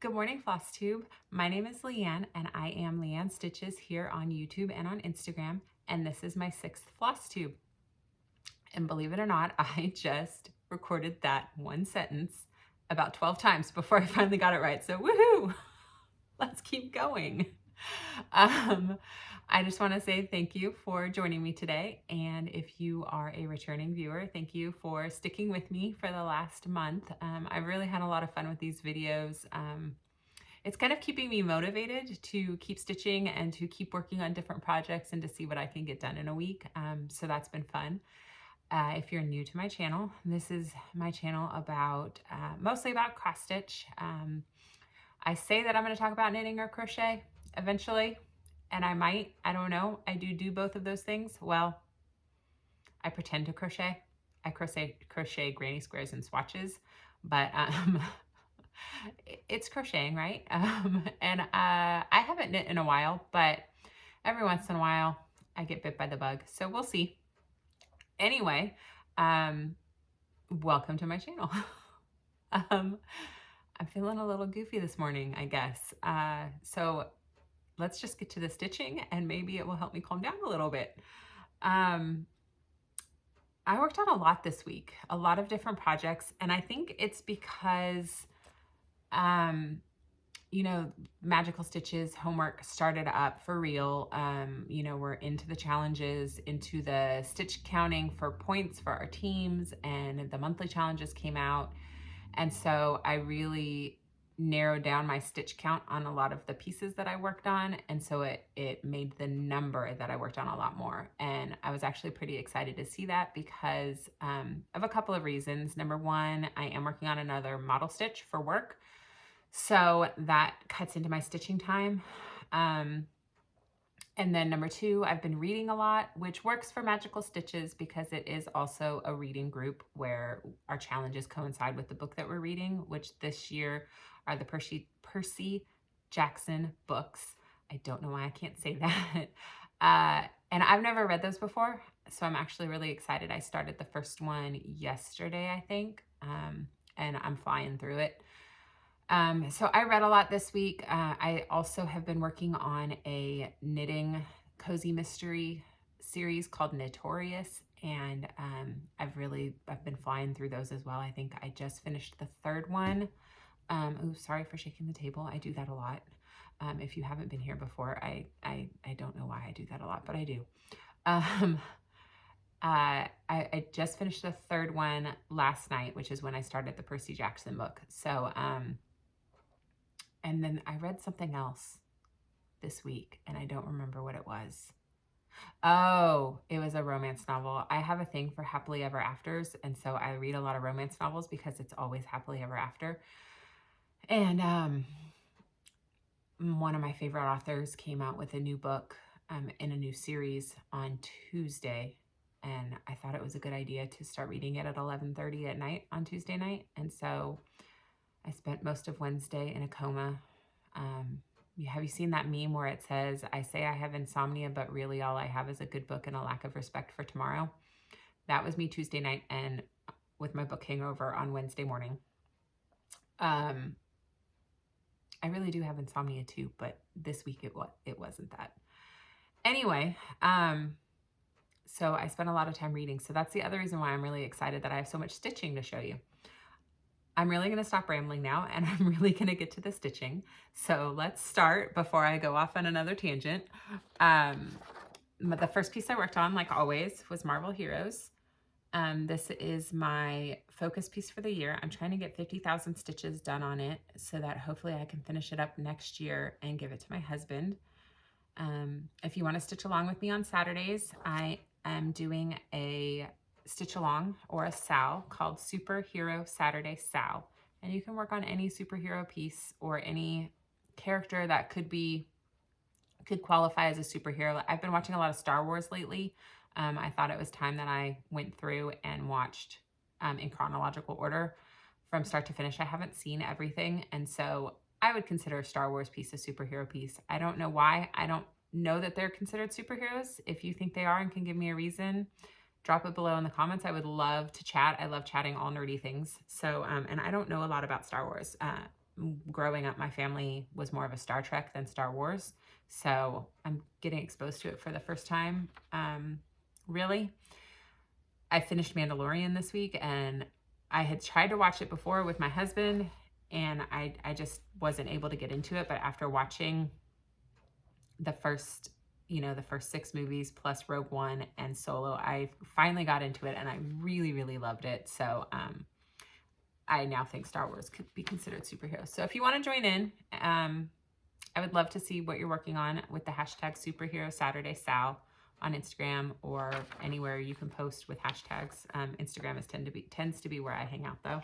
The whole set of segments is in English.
Good morning, FlossTube. My name is Leann, and I am leann.stitches here on YouTube and on Instagram, and this is my 6th FlossTube. And believe it or not, I just recorded that one sentence about 12 times before I finally got it right. So woohoo! Let's keep going. I just want to say thank you for joining me today. And if you are a returning viewer, thank you for sticking with me for the last month. I've really had a lot of fun with these videos. It's kind of keeping me motivated to keep stitching and to keep working on different projects and to see what I can get done in a week. So that's been fun. If you're new to my channel, this is my channel about mostly about cross stitch. I say that I'm going to talk about knitting or crochet eventually, and I might. I don't know. I do both of those things. Well, I pretend to crochet. I crochet granny squares and swatches, but it's crocheting, right? And I haven't knit in a while, but every once in a while I get bit by the bug. So we'll see. Anyway, welcome to my channel. I'm feeling a little goofy this morning, I guess. So let's just get to the stitching and maybe it will help me calm down a little bit. I worked on a lot this week, a lot of different projects, and I think it's because you know, Magical Stitches homework started up for real. You know, we're into the challenges, into the stitch counting for points for our teams, and the monthly challenges came out. And so I really narrowed down my stitch count on a lot of the pieces that I worked on. And so it made the number that I worked on a lot more. And I was actually pretty excited to see that because of a couple of reasons. Number one, I am working on another model stitch for work. So that cuts into my stitching time. And then number two, I've been reading a lot, which works for Magical Stitches because it is also a reading group where our challenges coincide with the book that we're reading, which this year are the Percy Jackson books. I don't know why I can't say that. And I've never read those before, so I'm actually really excited. I started the first one yesterday, I think, and I'm flying through it. So I read a lot this week. I also have been working on a knitting cozy mystery series called Notorious, and I've been flying through those as well. I think I just finished the third one. Ooh, sorry for shaking the table. I do that a lot. If you haven't been here before, I don't know why I do that a lot, but I do. I just finished the third one last night, which is when I started the Percy Jackson book. So, and then I read something else this week, and I don't remember what it was. Oh, it was a romance novel. I have a thing for happily ever afters, and so I read a lot of romance novels because it's always happily ever after. And one of my favorite authors came out with a new book in a new series on Tuesday, and I thought it was a good idea to start reading it at 11:30 at night on Tuesday night. And so I spent most of Wednesday in a coma. Have you seen that meme where it says, I say I have insomnia, but really all I have is a good book and a lack of respect for tomorrow? That was me Tuesday night and with my book hangover on Wednesday morning. I really do have insomnia too, but this week it wasn't that. Anyway, so I spent a lot of time reading. So that's the other reason why I'm really excited that I have so much stitching to show you. I'm really going to stop rambling now, and I'm really going to get to the stitching. So let's start before I go off on another tangent. The first piece I worked on, like always, was Marvel Heroes. This is my focus piece for the year. I'm trying to get 50,000 stitches done on it so that hopefully I can finish it up next year and give it to my husband. If you want to stitch along with me on Saturdays, I am doing a stitch along or a Sal called Superhero Saturday Sal, and you can work on any superhero piece or any character that could qualify as a superhero. I've been watching a lot of Star Wars lately. I thought it was time that I went through and watched in chronological order from start to finish. I haven't seen everything, and so I would consider a Star Wars piece a superhero piece. I don't know why. I don't know that they're considered superheroes. If you think they are and can give me a reason, drop it below in the comments. I would love to chat. I love chatting all nerdy things. So, and I don't know a lot about Star Wars. growing up, my family was more of a Star Trek than Star Wars. So I'm getting exposed to it for the first time. Really, I finished Mandalorian this week, and I had tried to watch it before with my husband, and I just wasn't able to get into it. But after watching the first 6 movies plus Rogue One and Solo, I finally got into it, and I really, really loved it. So I now think Star Wars could be considered superheroes. So if you want to join in, I would love to see what you're working on with the hashtag Superhero Saturday Sal on Instagram or anywhere you can post with hashtags. Instagram tends to be where I hang out though.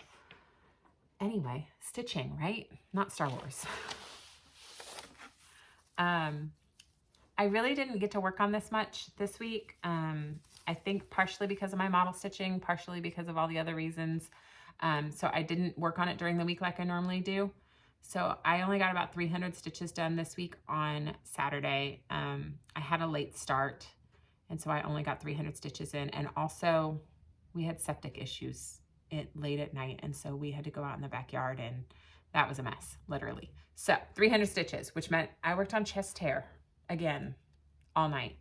Anyway, stitching, right? Not Star Wars. I really didn't get to work on this much this week. I think partially because of my model stitching, partially because of all the other reasons. So I didn't work on it during the week like I normally do. So I only got about 300 stitches done this week on Saturday. I had a late start, and so I only got 300 stitches in. And also we had septic issues late at night, and so we had to go out in the backyard, and that was a mess, literally. So 300 stitches, which meant I worked on chest hair again all night.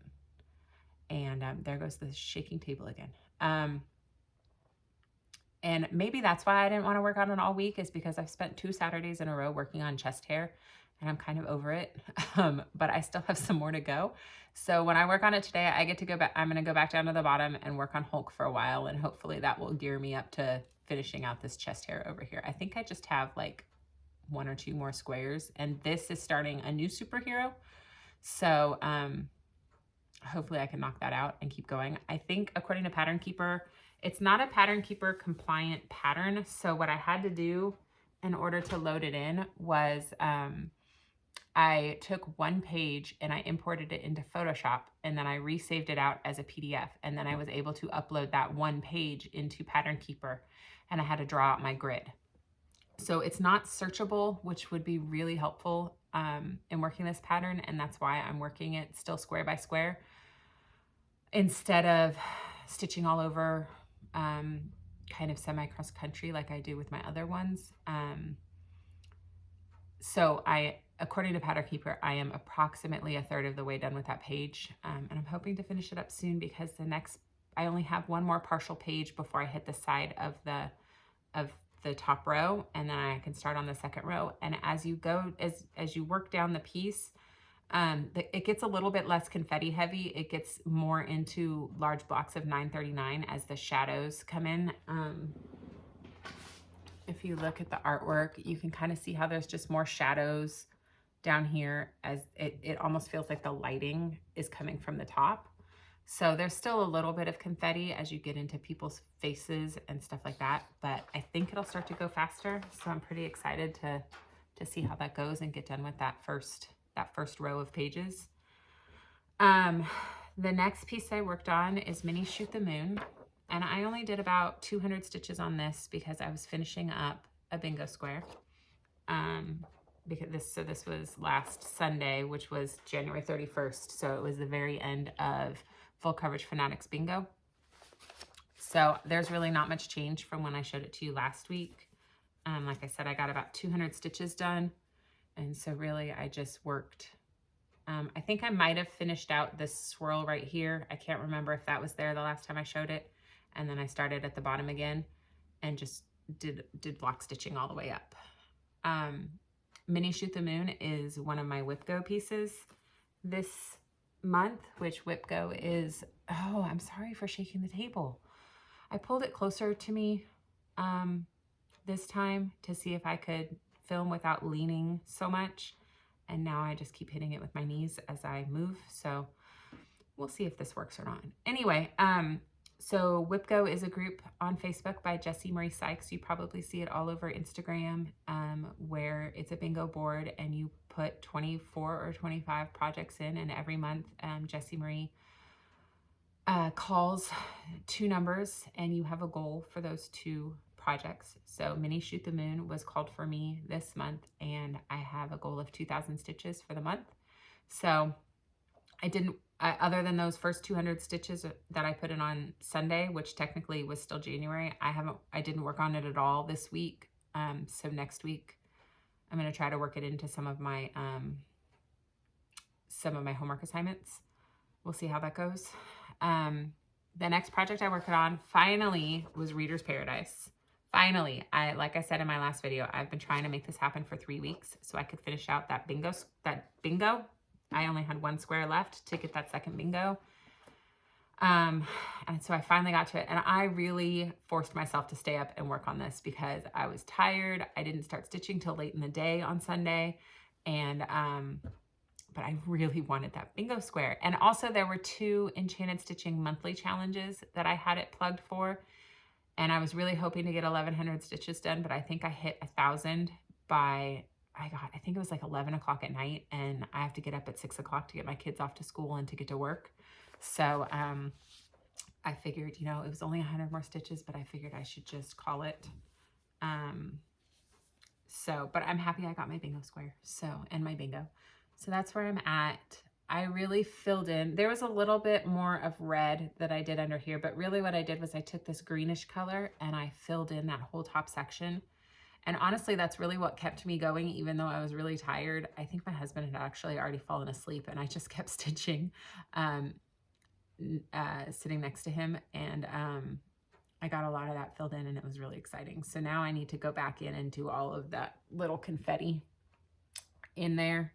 And there goes the shaking table again. And maybe that's why I didn't want to work on it all week, is because I've spent 2 Saturdays in a row working on chest hair, and I'm kind of over it. But I still have some more to go. So when I work on it today, I get to go back. I'm going to go back down to the bottom and work on Hulk for a while, and hopefully that will gear me up to finishing out this chest hair over here. I think I just have like 1 or 2 more squares, and this is starting a new superhero. So hopefully I can knock that out and keep going. I think according to Pattern Keeper, it's not a Pattern Keeper compliant pattern. So what I had to do in order to load it in was I took 1 page and I imported it into Photoshop, and then I resaved it out as a PDF. And then I was able to upload that 1 page into Pattern Keeper, and I had to draw out my grid. So it's not searchable, which would be really helpful in working this pattern. And that's why I'm working it still square by square instead of stitching all over kind of semi-cross country like I do with my other ones. So according to Pattern Keeper, I am approximately 1/3 of the way done with that page. And I'm hoping to finish it up soon, because I only have 1 more partial page before I hit the side of the top row, and then I can start on the 2nd row. And as you go, as you work down the piece, it gets a little bit less confetti heavy. It gets more into large blocks of 939 as the shadows come in. If you look at the artwork, you can kind of see how there's just more shadows down here, as it almost feels like the lighting is coming from the top. So there's still a little bit of confetti as you get into people's faces and stuff like that, but I think it'll start to go faster. So I'm pretty excited to see how that goes and get done with that first row of pages. The next piece I worked on is Mini Shoot the Moon, and I only did about 200 stitches on this because I was finishing up a bingo square. This was last Sunday, which was January 31st. So it was the very end of Full Coverage Fanatics Bingo. So there's really not much change from when I showed it to you last week. Like I said, I got about 200 stitches done. And so really I just worked, I think I might have finished out this swirl right here. I can't remember if that was there the last time I showed it. And then I started at the bottom again and just did block stitching all the way up. Mini Shoot the Moon is one of my Whip Go pieces this month, which Whip Go is, oh, I'm sorry for shaking the table. I pulled it closer to me this time to see if I could film without leaning so much, and now I just keep hitting it with my knees as I move, so we'll see if this works or not. Anyway, so Whip Go is a group on Facebook by Jessie Marie Sykes. You probably see it all over Instagram, where it's a bingo board and you put 24 or 25 projects in, and every month Jessie Marie calls 2 numbers and you have a goal for those 2 projects. So Mini Shoot the Moon was called for me this month, and I have a goal of 2,000 stitches for the month. So I didn't, other than those first 200 stitches that I put in on Sunday, which technically was still January, I didn't work on it at all this week. So next week I'm going to try to work it into some of my homework assignments. We'll see how that goes. The next project I worked on finally was Reader's Paradise. Finally, like I said in my last video, I've been trying to make this happen for 3 weeks so I could finish out that bingo. I only had 1 square left to get that second bingo. And so I finally got to it, and I really forced myself to stay up and work on this because I was tired. I didn't start stitching till late in the day on Sunday, and but I really wanted that bingo square. And also there were 2 Enchanted Stitching monthly challenges that I had it plugged for, and I was really hoping to get 1,100 stitches done, but I think I hit 1,000 by, I think it was like 11 o'clock at night, and I have to get up at 6 o'clock to get my kids off to school and to get to work. So I figured, you know, it was only 100 more stitches, but I figured I should just call it. But I'm happy I got my bingo square, and my bingo. So that's where I'm at. I really filled in. There was a little bit more of red that I did under here, but really what I did was I took this greenish color and I filled in that whole top section. And honestly, that's really what kept me going, even though I was really tired. I think my husband had actually already fallen asleep and I just kept stitching. Sitting next to him, and I got a lot of that filled in, and it was really exciting. So now I need to go back in and do all of that little confetti in there,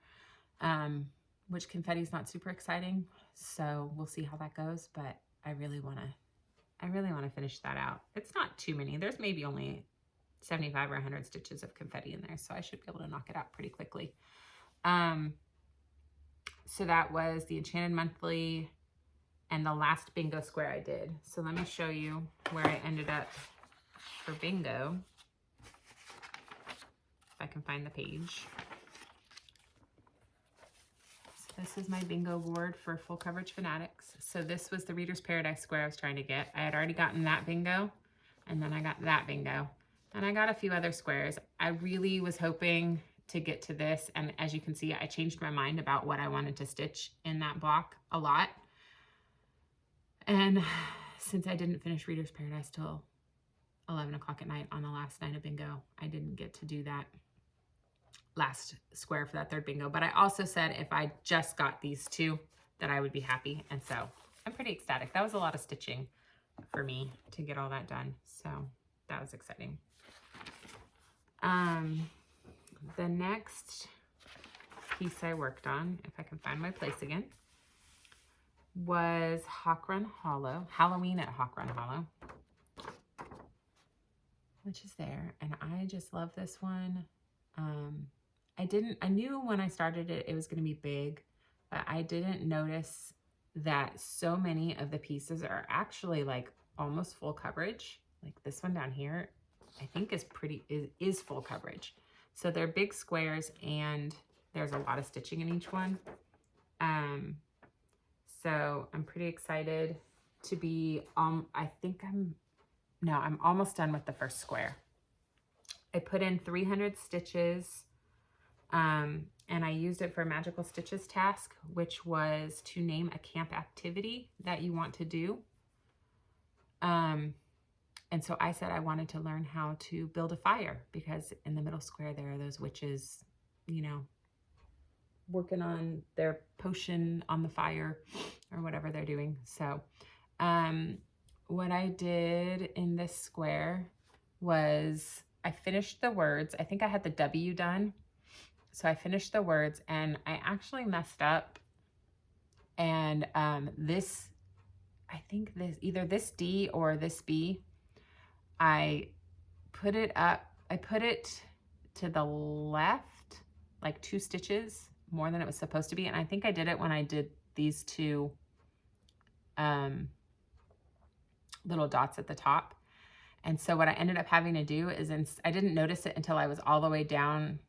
which confetti is not super exciting. So we'll see how that goes, but I really want to finish that out. It's not too many. There's maybe only 75 or 100 stitches of confetti in there, so I should be able to knock it out pretty quickly. So that was the Enchanted Monthly and the last bingo square I did. So let me show you where I ended up for bingo. If I can find the page. So this is my bingo board for Full Coverage Fanatics. So this was the Reader's Paradise square I was trying to get. I had already gotten that bingo, and then I got that bingo. And I got a few other squares. I really was hoping to get to this, and as you can see, I changed my mind about what I wanted to stitch in that block a lot. And since I didn't finish Reader's Paradise till 11 o'clock at night on the last night of bingo, I didn't get to do that last square for that third bingo. But I also said if I just got these 2, that I would be happy. And so I'm pretty ecstatic. That was a lot of stitching for me to get all that done. So that was exciting. The next piece I worked on, if I can find my place again, was Hawk Run Hollow, Halloween at Hawk Run Hollow, which is there. And I just love this one. I knew when I started it, it was going to be big, but I didn't notice that so many of the pieces are actually like almost full coverage. Like this one down here, I think is full coverage. So they're big squares and there's a lot of stitching in each one. So I'm pretty excited to be, I'm almost done with the first square. I put in 300 stitches, and I used it for a Magical Stitches task, which was to name a camp activity that you want to do. And so I said I wanted to learn how to build a fire, because in the middle square there are those witches, you know, working on their potion on the fire or whatever they're doing. So what I did in this square was I finished the words. I think I had the W done. So I finished the words and I actually messed up. And I think either this D or this B, I put it to the left, like 2 stitches more than it was supposed to be. And I think I did it when I did these 2 little dots at the top. And so what I ended up having to do is, I didn't notice it until I was all the way down.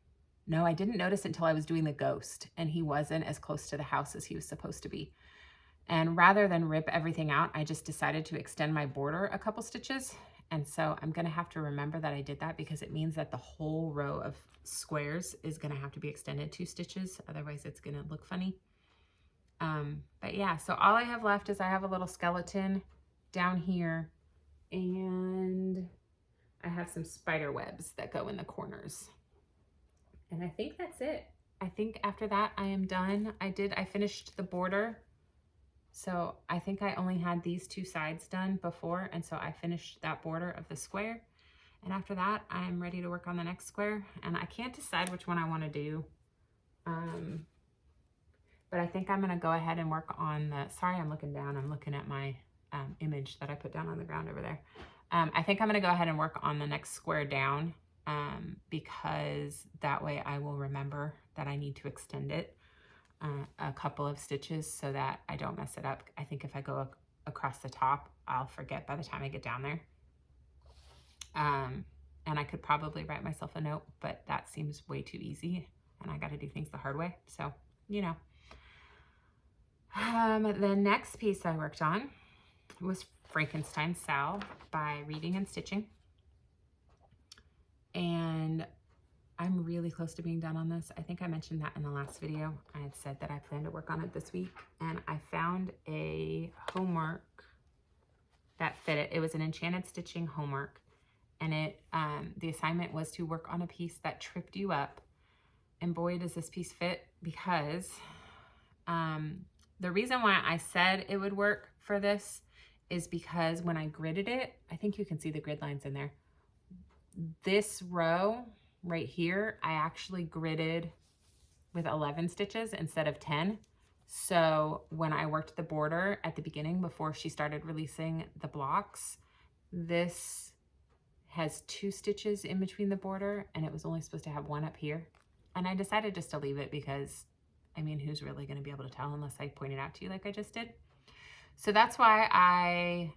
No, I didn't notice it until I was doing the ghost, and he wasn't as close to the house as he was supposed to be. And rather than rip everything out, I just decided to extend my border a couple stitches. And so I'm gonna have to remember that I did that, because it means that the whole row of squares is gonna have to be extended 2 stitches. Otherwise it's gonna look funny. But yeah, so all I have left is I have a little skeleton down here, and I have some spider webs that go in the corners. And I think that's it. I think after that I am done. I finished the border. So I think I only had these two sides done before, and so I finished that border of the square. And after that, I'm ready to work on the next square, and I can't decide which one I want to do. But I think I'm going to go ahead and work on the, sorry, I'm looking down. I'm looking at my image that I put down on the ground over there. I think I'm going to go ahead and work on the next square down because that way I will remember that I need to extend it a couple of stitches so that I don't mess it up. I think if I go across the top, I'll forget by the time I get down there. And I could probably write myself a note, but that seems way too easy and I got to do things the hard way. So, you know. The next piece I worked on was Frankenstein Sal by Reading and Stitching. And I'm really close to being done on this. I think I mentioned that in the last video. I had said that I plan to work on it this week, and I found a homework that fit it. It was an Enchanted Stitching homework, and it the assignment was to work on a piece that tripped you up. And boy, does this piece fit, because the reason why I said it would work for this is because when I gridded it, I think you can see the grid lines in there. This row right here, I actually gridded with 11 stitches instead of 10. So when I worked the border at the beginning before she started releasing the blocks, this has 2 stitches in between the border and it was only supposed to have 1 up here. And I decided just to leave it because, I mean, who's really going to be able to tell unless I point it out to you like I just did? So that's why I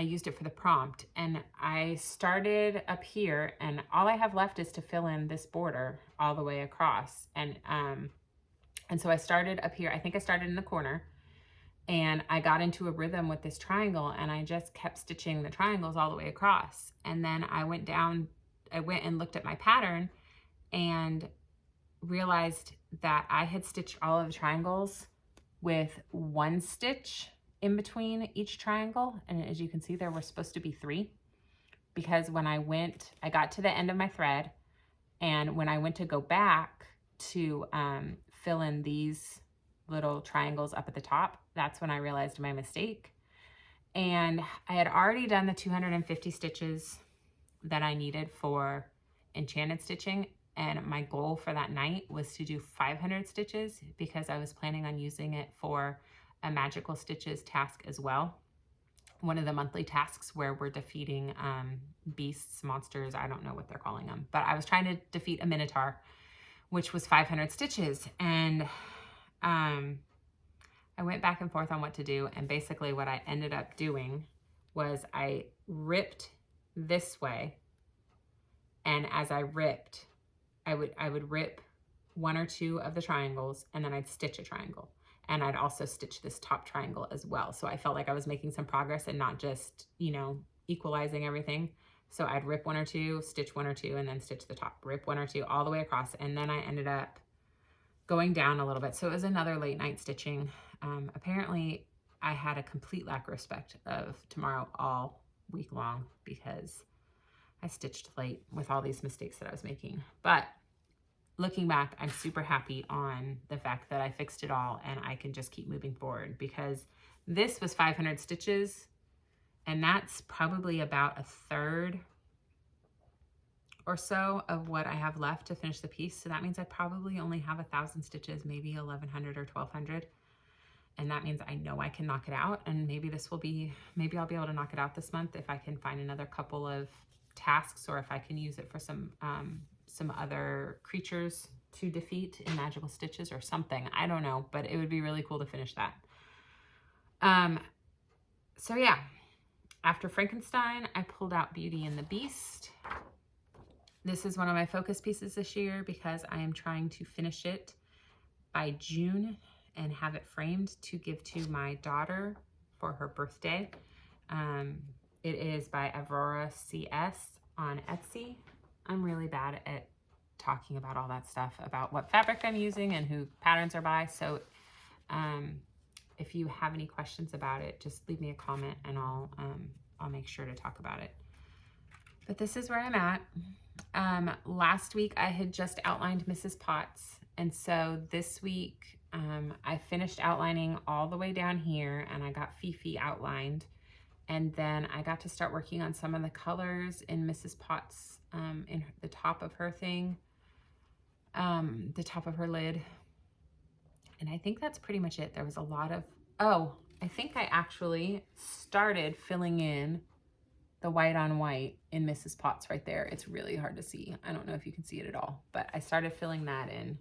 used it for the prompt, and I started up here, and all I have left is to fill in this border all the way across. And so I started up here. I think I started in the corner, and I got into a rhythm with this triangle, and I just kept stitching the triangles all the way across. And then I went and looked at my pattern and realized that I had stitched all of the triangles with 1 stitch in between each triangle, and as you can see there were supposed to be 3, because when I got to the end of my thread, and when I went to go back to fill in these little triangles up at the top, that's when I realized my mistake. And I had already done the 250 stitches that I needed for Enchanted Stitching, and my goal for that night was to do 500 stitches because I was planning on using it for a Magical Stitches task as well. One of the monthly tasks where we're defeating beasts, monsters, I don't know what they're calling them, but I was trying to defeat a Minotaur, which was 500 stitches. And I went back and forth on what to do. And basically what I ended up doing was I ripped this way. And as I ripped, I would rip 1 or 2 of the triangles, and then I'd stitch a triangle. And I'd also stitch this top triangle as well. So I felt like I was making some progress and not just, you know, equalizing everything. So I'd rip 1 or 2, stitch 1 or 2, and then stitch the top, rip 1 or 2 all the way across. And then I ended up going down a little bit. So it was another late night stitching. Apparently I had a complete lack of respect of tomorrow all week long because I stitched late with all these mistakes that I was making. But looking back, I'm super happy on the fact that I fixed it all and I can just keep moving forward, because this was 500 stitches, and that's probably about 1/3 or so of what I have left to finish the piece. So that means I probably only have 1,000 stitches, maybe 1,100 or 1,200. And that means I know I can knock it out. And maybe maybe I'll be able to knock it out this month if I can find another couple of tasks, or if I can use it for some other creatures to defeat in Magical Stitches or something. I don't know, but it would be really cool to finish that. So yeah, after Frankenstein, I pulled out Beauty and the Beast. This is one of my focus pieces this year because I am trying to finish it by June and have it framed to give to my daughter for her birthday. It is by Aurora CS on Etsy. I'm really bad at talking about all that stuff, about what fabric I'm using and who patterns are by. So if you have any questions about it, just leave me a comment and I'll make sure to talk about it. But this is where I'm at. Last week I had just outlined Mrs. Potts, and so this week I finished outlining all the way down here, and I got Fifi outlined, and then I got to start working on some of the colors in Mrs. Potts, in the top of her thing, the top of her lid, and I think that's pretty much it. There was a lot of, oh, I think I actually started filling in the white on white in Mrs. Potts right there. It's really hard to see. I don't know if you can see it at all, but I started filling that in.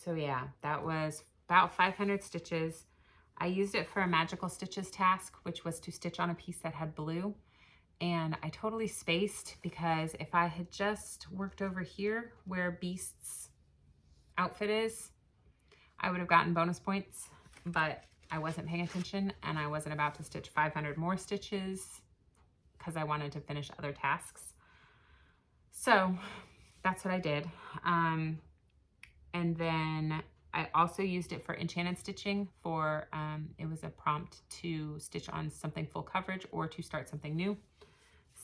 So yeah, that was about 500 stitches. I used it for a magical stitches task, which was to stitch on a piece that had blue. And I totally spaced, because if I had just worked over here where Beast's outfit is, I would have gotten bonus points, but I wasn't paying attention, and I wasn't about to stitch 500 more stitches because I wanted to finish other tasks. So that's what I did. And then I also used it for enchanted stitching for, it was a prompt to stitch on something full coverage or to start something new.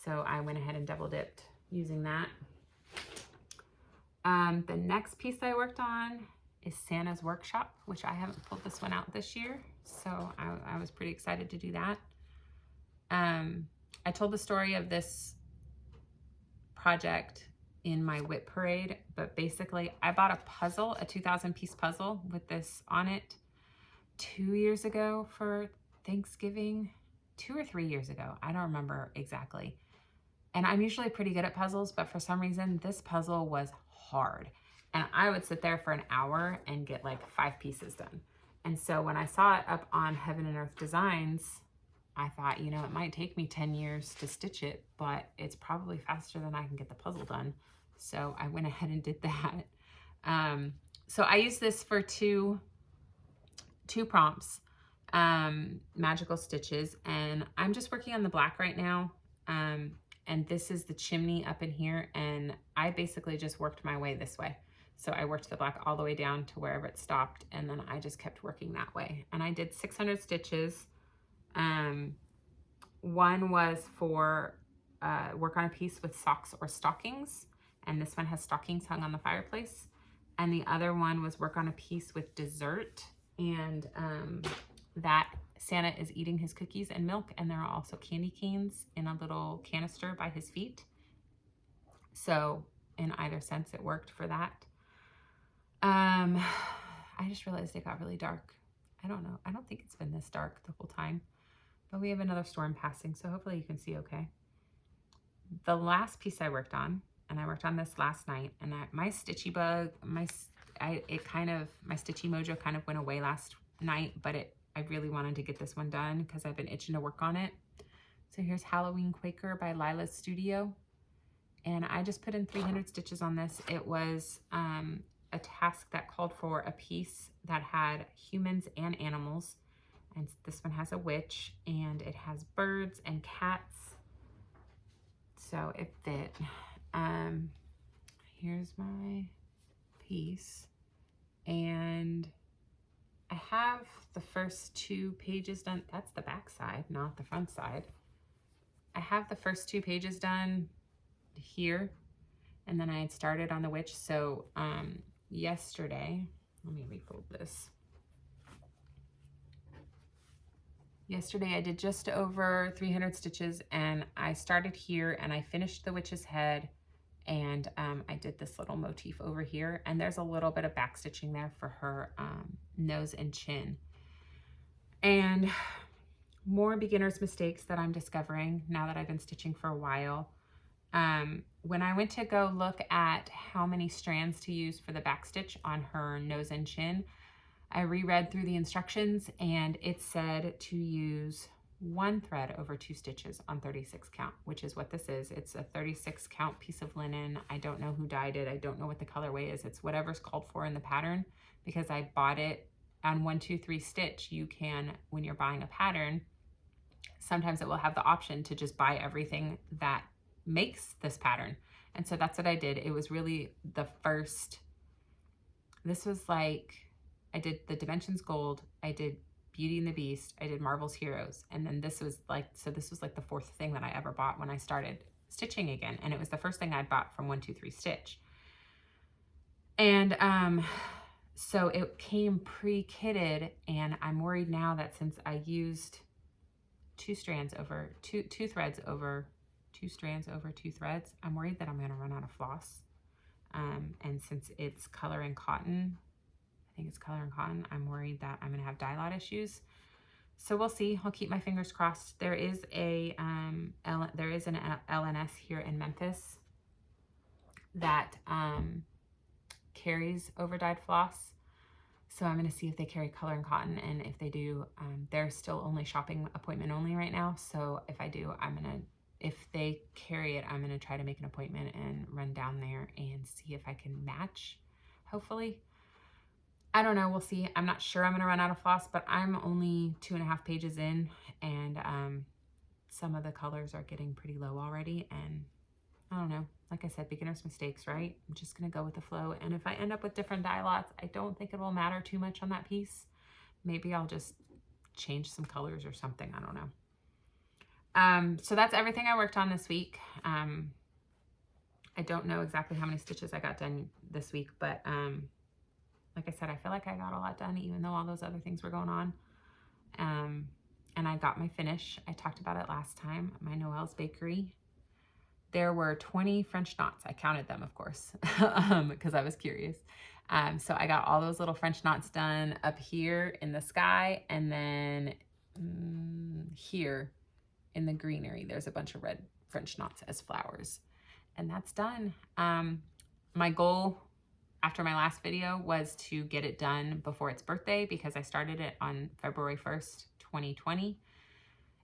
So I went ahead and double dipped using that. The next piece I worked on is Santa's Workshop, which I haven't pulled this one out this year, so I was pretty excited to do that. I told the story of this project in my WIP parade, but basically I bought a puzzle, a 2,000 piece puzzle with this on it 2 years ago for Thanksgiving, 2 or 3 years ago. I don't remember exactly. And I'm usually pretty good at puzzles, but for some reason this puzzle was hard. And I would sit there for an hour and get like 5 pieces done. And so when I saw it up on Heaven and Earth Designs, I thought, you know, it might take me 10 years to stitch it, but it's probably faster than I can get the puzzle done. So I went ahead and did that. So I used this for two prompts, magical stitches, and I'm just working on the black right now. And this is the chimney up in here, and I basically just worked my way this way. So I worked the black all the way down to wherever it stopped, and then I just kept working that way. And I did 600 stitches. One was for work on a piece with socks or stockings, and this one has stockings hung on the fireplace. And the other one was work on a piece with dessert, and that Santa is eating his cookies and milk, and there are also candy canes in a little canister by his feet. So in either sense, it worked for that. I just realized it got really dark. I don't know. I don't think it's been this dark the whole time, but we have another storm passing, so hopefully you can see okay. The last piece I worked on, and I worked on this last night, and my stitchy bug, my stitchy mojo kind of went away last night, but I really wanted to get this one done because I've been itching to work on it. So here's Halloween Quaker by Lila's Studio. And I just put in 300 stitches on this. It was a task that called for a piece that had humans and animals. And this one has a witch, and it has birds and cats. So it fit. Here's my piece. And I have the first 2 pages done. That's the back side, not the front side. I have the first 2 pages done here, and then I had started on the witch. So yesterday, let me refold this. Yesterday I did just over 300 stitches, and I started here and I finished the witch's head, and I did this little motif over here, and there's a little bit of back stitching there for her nose and chin. And more beginner's mistakes that I'm discovering now that I've been stitching for a while. When I went to go look at how many strands to use for the back stitch on her nose and chin, I reread through the instructions, and it said to use 1 thread over 2 stitches on 36 count, which is what this is. It's a 36 count piece of linen. I don't know who dyed it. I don't know what the colorway is. It's whatever's called for in the pattern, because I bought it on 1, 2, 3 stitch. You can, when you're buying a pattern, sometimes it will have the option to just buy everything that makes this pattern. And so that's what I did. It was really the first, this was like, I did the Dimensions Gold, I did Beauty and the Beast, I did Marvel's Heroes, and then this was like, so this was like the 4th thing that I ever bought when I started stitching again. And it was the first thing I'd bought from 123 Stitch. And so it came pre-kitted, and I'm worried now that since I used two threads over two threads, I'm worried that I'm going to run out of floss. And since it's color and cotton, I think it's color and cotton, I'm worried that I'm going to have dye lot issues. So we'll see. I'll keep my fingers crossed. There is an LNS here in Memphis that carries over-dyed floss. So I'm going to see if they carry color and cotton, and if they do, they're still only shopping appointment only right now. So if I do, if they carry it, I'm going to try to make an appointment and run down there and see if I can match, hopefully. I don't know, we'll see. I'm not sure I'm going to run out of floss, but I'm only 2.5 pages in, and some of the colors are getting pretty low already, and I don't know. Like I said, beginner's mistakes, right? I'm just going to go with the flow. And if I end up with different dye lots, I don't think it will matter too much on that piece. Maybe I'll just change some colors or something. I don't know. So that's everything I worked on this week. I don't know exactly how many stitches I got done this week, but like I said, I feel like I got a lot done, even though all those other things were going on. And I got my finish. I talked about it last time, my Noelle's Bakery. There were 20 French knots. I counted them, of course, because I was curious. So I got all those little French knots done up here in the sky, and then here in the greenery, there's a bunch of red French knots as flowers, and that's done. My goal after my last video was to get it done before its birthday, because I started it on February 1st, 2020.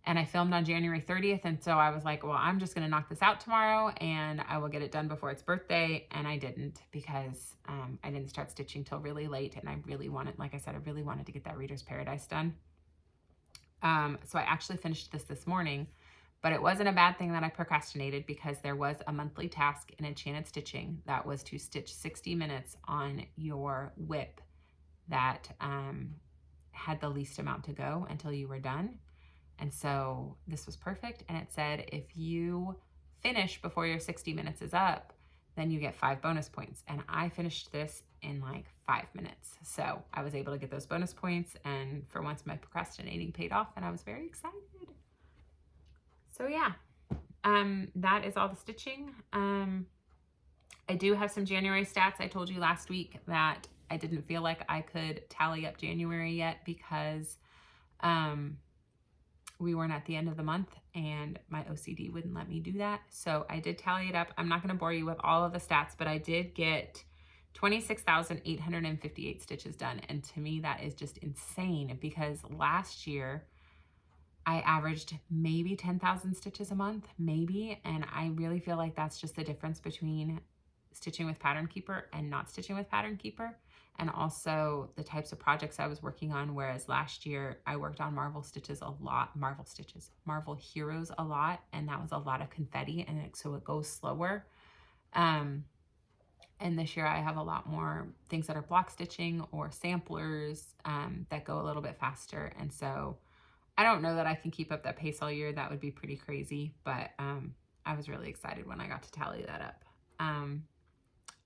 And I filmed on January 30th. And so I was like, well, I'm just going to knock this out tomorrow and I will get it done before its birthday. And I didn't, because I didn't start stitching till really late. And I really wanted, like I said, I really wanted to get that Reader's Paradise done. So I actually finished this morning, but it wasn't a bad thing that I procrastinated, because there was a monthly task in Enchanted Stitching that was to stitch 60 minutes on your whip that had the least amount to go until you were done. And so this was perfect. And it said, if you finish before your 60 minutes is up, then you get 5 bonus points. And I finished this in like 5 minutes. So I was able to get those bonus points. And for once, my procrastinating paid off, and I was very excited. So yeah, that is all the stitching. I do have some January stats. I told you last week that I didn't feel like I could tally up January yet, because we weren't at the end of the month and my OCD wouldn't let me do that. So I did tally it up. I'm not going to bore you with all of the stats, but I did get 26,858 stitches done. And to me, that is just insane, because last year I averaged maybe 10,000 stitches a month, maybe. And I really feel like that's just the difference between stitching with Pattern Keeper and not stitching with Pattern Keeper. And also the types of projects I was working on, whereas last year I worked on Marvel Heroes a lot, and that was a lot of confetti, and so it goes slower. And this year I have a lot more things that are block stitching or samplers that go a little bit faster. And so I don't know that I can keep up that pace all year. That would be pretty crazy, but I was really excited when I got to tally that up. On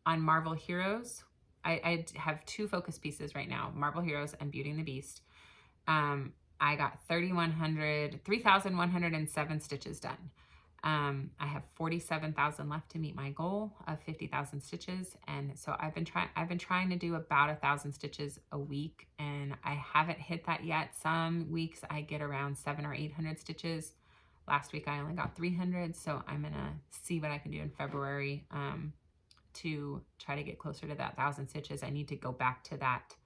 Marvel Heroes, I have 2 focus pieces right now, Marvel Heroes and Beauty and the Beast. I got 3,107 stitches done. I have 47,000 left to meet my goal of 50,000 stitches. And so I've been trying to do about 1,000 stitches a week, and I haven't hit that yet. Some weeks I get around 700 or 800 stitches. Last week I only got 300. So I'm going to see what I can do in February, to try to get closer to that 1,000 stitches. I need to go back to that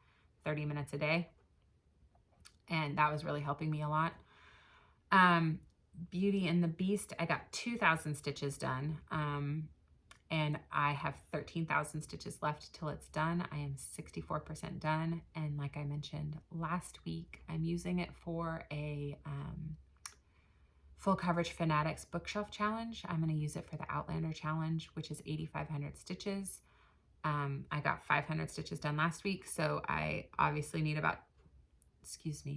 30 minutes a day. And that was really helping me a lot. Beauty and the Beast, I got 2,000 stitches done. And I have 13,000 stitches left till it's done. I am 64% done. And like I mentioned last week, I'm using it for a Full Coverage Fanatics Bookshelf Challenge. I'm going to use it for the Outlander Challenge, which is 8,500 stitches. I got 500 stitches done last week, so I obviously need about,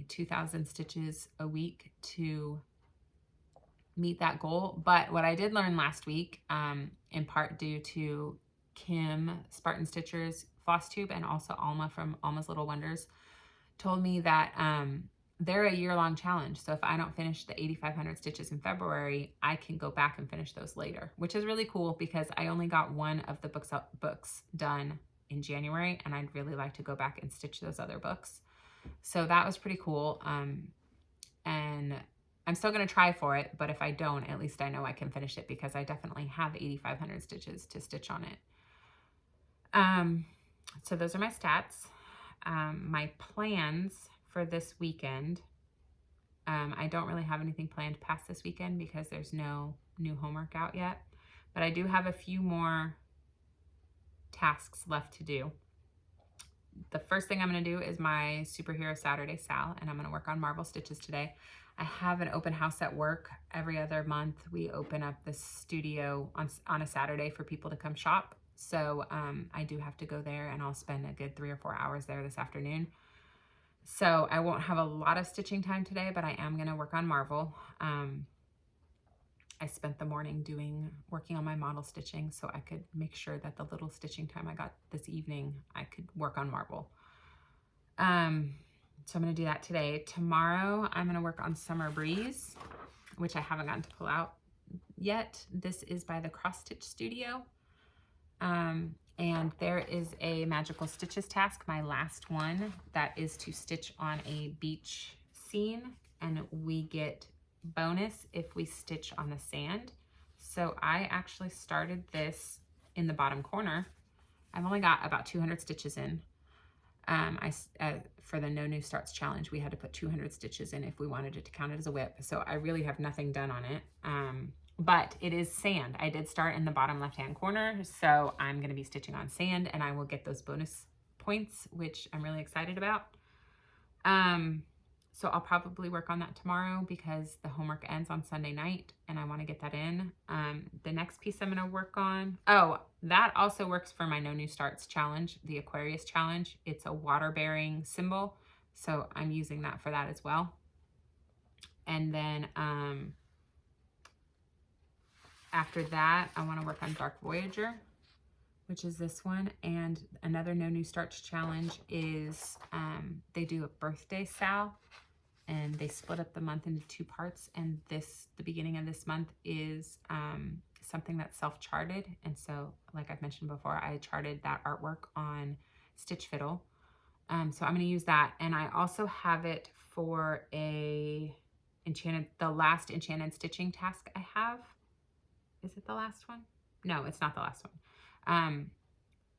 2,000 stitches a week to meet that goal. But what I did learn last week, in part due to Kim Spartan-Stitcher's FlossTube and also Alma from Alma's Little Wonders, told me that they're a year-long challenge. So if I don't finish the 8,500 stitches in February, I can go back and finish those later, which is really cool because I only got one of the books done in January, and I'd really like to go back and stitch those other books. So that was pretty cool. And I'm still going to try for it, but if I don't, at least I know I can finish it because I definitely have 8,500 stitches to stitch on it. So those are my stats. My plans for this weekend. I don't really have anything planned past this weekend because there's no new homework out yet, but I do have a few more tasks left to do. The first thing I'm going to do is my Superhero Saturday Sal, and I'm going to work on marble stitches today. I have an open house at work. Every other month we open up the studio on a Saturday for people to come shop. So I do have to go there, and I'll spend a good 3 or 4 hours there this afternoon. So I won't have a lot of stitching time today, but I am going to work on marble. I spent the morning working on my model stitching so I could make sure that the little stitching time I got this evening, I could work on marble. So I'm going to do that today. Tomorrow, I'm going to work on Summer Breeze, which I haven't gotten to pull out yet. This is by the Cross Stitch Studio. And there is a magical stitches task, my last one, that is to stitch on a beach scene, and we get bonus if we stitch on the sand. So I actually started this in the bottom corner. I've only got about 200 stitches in. For the No New Starts challenge, we had to put 200 stitches in if we wanted it to count it as a whip. So I really have nothing done on it. But it is sand. I did start in the bottom left-hand corner, so I'm going to be stitching on sand, and I will get those bonus points, which I'm really excited about. So I'll probably work on that tomorrow because the homework ends on Sunday night, and I want to get that in. The next piece I'm going to work on, that also works for my No New Starts challenge, the Aquarius challenge. It's a water-bearing symbol, so I'm using that for that as well. And then after that, I want to work on Dark Voyager, which is this one. And another No New Starts challenge is they do a birthday Sal, and they split up the month into 2 parts. And the beginning of this month is something that's self-charted. And so, like I've mentioned before, I charted that artwork on Stitch Fiddle. So I'm going to use that. And I also have it for the last enchanted stitching task I have. Is it the last one? No, it's not the last one.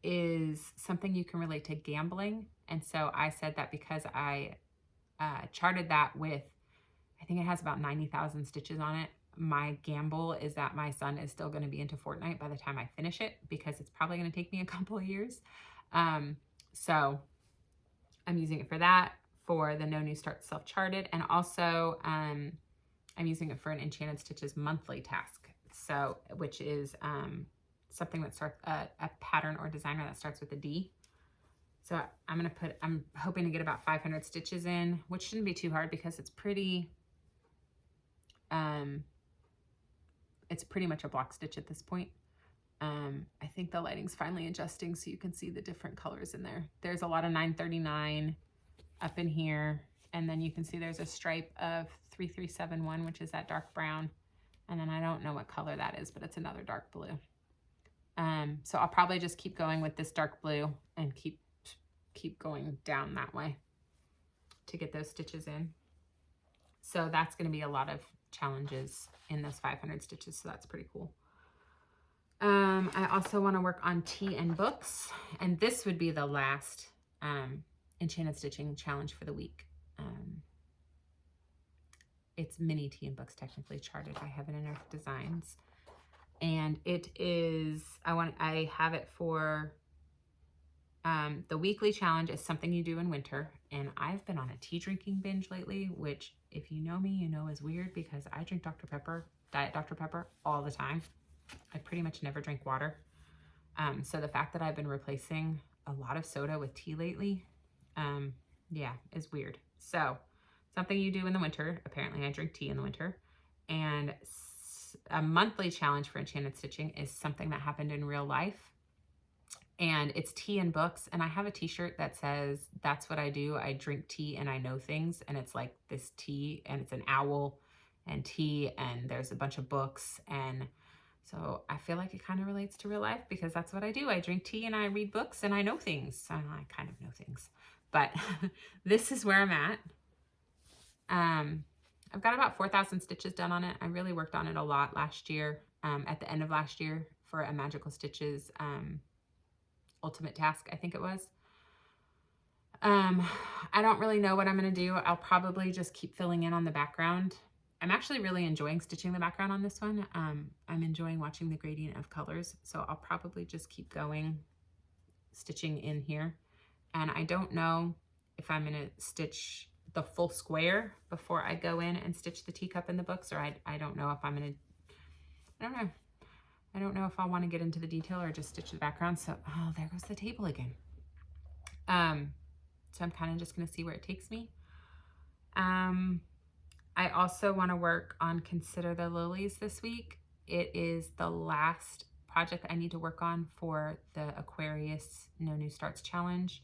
Is something you can relate to gambling. And so I said that because I charted that with, I think it has about 90,000 stitches on it. My gamble is that my son is still going to be into Fortnite by the time I finish it, because it's probably going to take me a couple of years. So I'm using it for that, for the No New Start self-charted, and also I'm using it for an Enchanted Stitches monthly task. So, which is something that starts a pattern or designer that starts with a D. So I'm hoping to get about 500 stitches in, which shouldn't be too hard because it's pretty much a block stitch at this point. I think the lighting's finally adjusting so you can see the different colors in there. There's a lot of 939 up in here, and then you can see there's a stripe of 3371, which is that dark brown. And then I don't know what color that is, but it's another dark blue. So I'll probably just keep going with this dark blue and keep going down that way to get those stitches in. So that's going to be a lot of challenges in those 500 stitches, so that's pretty cool. I also want to work on tea and books, and this would be the last Enchanted Stitching challenge for the week. It's mini tea and books, technically charted by Heaven and Earth Designs, and it is, I have it for the weekly challenge is something you do in winter, and I've been on a tea drinking binge lately, which if you know me, you know is weird because I drink Dr. Pepper, Diet Dr. Pepper all the time. I pretty much never drink water. So the fact that I've been replacing a lot of soda with tea lately, yeah, is weird. So something you do in the winter. Apparently I drink tea in the winter. And a monthly challenge for Enchanted Stitching is something that happened in real life. And it's tea and books. And I have a t-shirt that says, that's what I do. I drink tea and I know things. And it's like this tea, and it's an owl and tea, and there's a bunch of books. And so I feel like it kind of relates to real life, because that's what I do. I drink tea and I read books and I know things. I kind of know things, but this is where I'm at. I've got about 4,000 stitches done on it. I really worked on it a lot last year, at the end of last year, for a Magical Stitches ultimate task, I think it was. I don't really know what I'm going to do. I'll probably just keep filling in on the background. I'm actually really enjoying stitching the background on this one. I'm enjoying watching the gradient of colors, so I'll probably just keep going, stitching in here. And I don't know if I'm going to stitch the full square before I go in and stitch the teacup in the books, or I don't know if I'm going to, I don't know. I don't know if I want to get into the detail or just stitch the background. So, oh, there goes the table again. So I'm kind of just going to see where it takes me. I also want to work on Consider the Lilies this week. It is the last project I need to work on for the Aquarius No New Starts Challenge.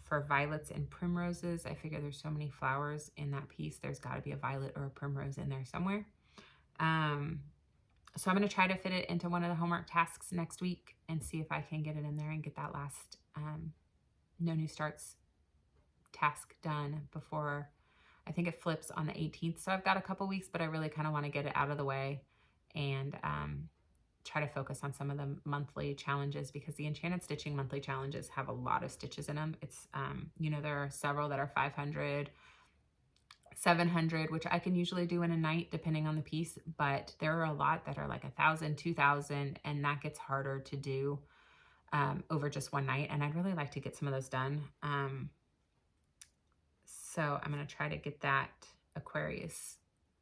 For violets and primroses, I figure there's so many flowers in that piece. There's got to be a violet or a primrose in there somewhere. So I'm going to try to fit it into one of the homework tasks next week and see if I can get it in there and get that last No New Starts task done before, I think it flips on the 18th. So I've got a couple weeks, but I really kind of want to get it out of the way and try to focus on some of the monthly challenges, because the Enchanted Stitching monthly challenges have a lot of stitches in them. It's, you know, there are several that are 500, 700, which I can usually do in a night depending on the piece, but there are a lot that are like 1,000, 2,000, and that gets harder to do over just one night. And I'd really like to get some of those done. So I'm going to try to get that Aquarius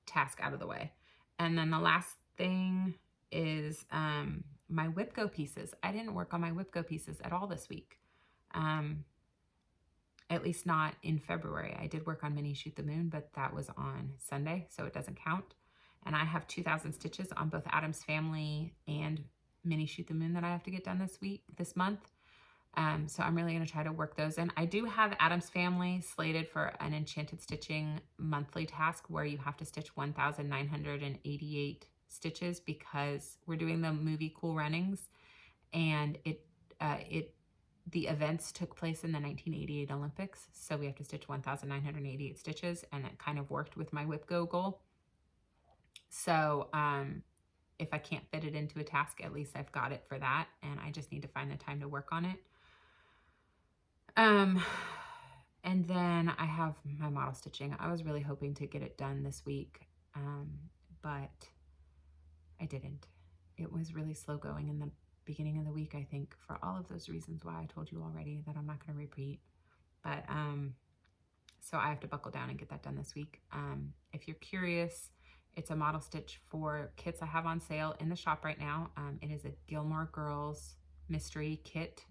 task out of the way. And then the last thing is my Whipco pieces. I didn't work on my Whipco pieces at all this week. At least not in February. I did work on Mini Shoot the Moon, but that was on Sunday, so it doesn't count. And I have 2,000 stitches on both Adam's Family and Mini Shoot the Moon that I have to get done this month. So I'm really going to try to work those in. I do have Adam's Family slated for an Enchanted Stitching monthly task where you have to stitch 1,988 stitches, because we're doing the movie Cool Runnings, and the events took place in the 1988 Olympics, so we have to stitch 1,988 stitches, and it kind of worked with my Whipco goal. So if I can't fit it into a task, at least I've got it for that, and I just need to find the time to work on it. And then I have my model stitching. I was really hoping to get it done this week, but I didn't. It was really slow going in the beginning of the week, I think, for all of those reasons why I told you already that I'm not going to repeat. But so I have to buckle down and get that done this week. If you're curious, it's a model stitch for kits I have on sale in the shop right now. It is a Gilmore Girls mystery kit.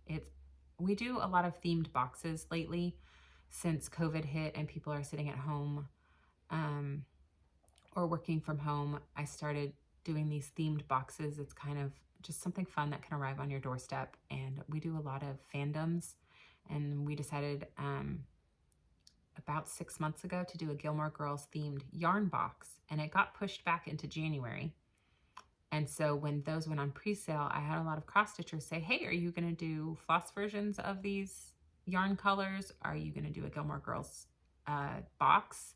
We do a lot of themed boxes lately since COVID hit and people are sitting at home or working from home. I started doing these themed boxes. It's kind of just something fun that can arrive on your doorstep. And we do a lot of fandoms. And we decided about 6 months ago to do a Gilmore Girls themed yarn box. And it got pushed back into January. And so when those went on pre-sale, I had a lot of cross-stitchers say, hey, are you going to do floss versions of these yarn colors? Are you going to do a Gilmore Girls box?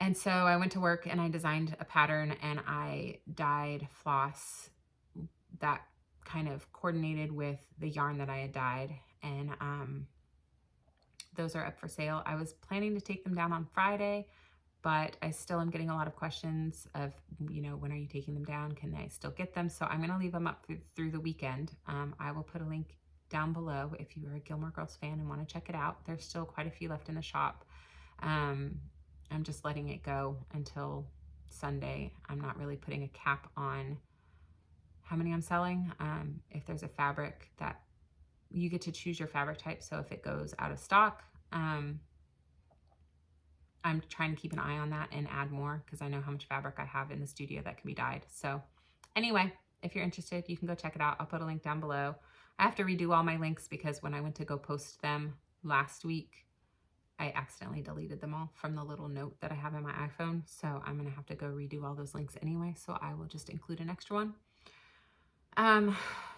And so I went to work and I designed a pattern and I dyed floss that kind of coordinated with the yarn that I had dyed. And those are up for sale. I was planning to take them down on Friday, but I still am getting a lot of questions of, you know, when are you taking them down? Can I still get them? So I'm going to leave them up through the weekend. I will put a link down below if you are a Gilmore Girls fan and want to check it out. There's still quite a few left in the shop. I'm just letting it go until Sunday. I'm not really putting a cap on how many I'm selling. If there's a fabric that you get to choose your fabric type, so if it goes out of stock, I'm trying to keep an eye on that and add more because I know how much fabric I have in the studio that can be dyed. So anyway, if you're interested, you can go check it out. I'll put a link down below. I have to redo all my links because when I went to go post them last week, I accidentally deleted them all from the little note that I have in my iPhone. So I'm going to have to go redo all those links anyway. So I will just include an extra one.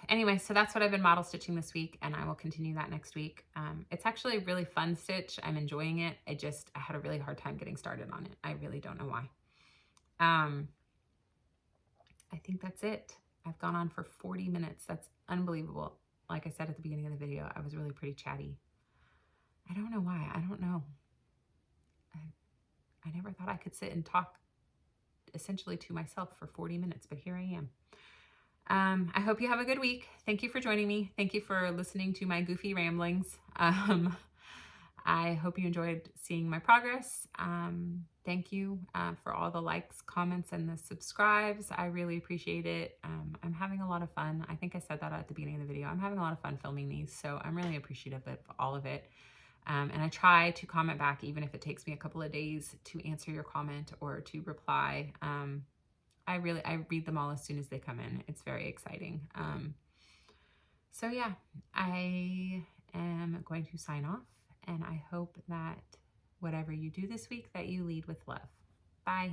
Anyway, so that's what I've been model stitching this week, and I will continue that next week. It's actually a really fun stitch. I'm enjoying it. I had a really hard time getting started on it. I really don't know why. I think that's it. I've gone on for 40 minutes. That's unbelievable. Like I said at the beginning of the video, I was really pretty chatty. I don't know why. I don't know. I never thought I could sit and talk essentially to myself for 40 minutes, but here I am. I hope you have a good week. Thank you for joining me. Thank you for listening to my goofy ramblings. I hope you enjoyed seeing my progress. Thank you for all the likes, comments, and the subscribes. I really appreciate it. I'm having a lot of fun. I think I said that at the beginning of the video. I'm having a lot of fun filming these, so I'm really appreciative of all of it. And I try to comment back, even if it takes me a couple of days to answer your comment or to reply. I read them all as soon as they come in. It's very exciting. So yeah, I am going to sign off, and I hope that whatever you do this week, that you lead with love. Bye.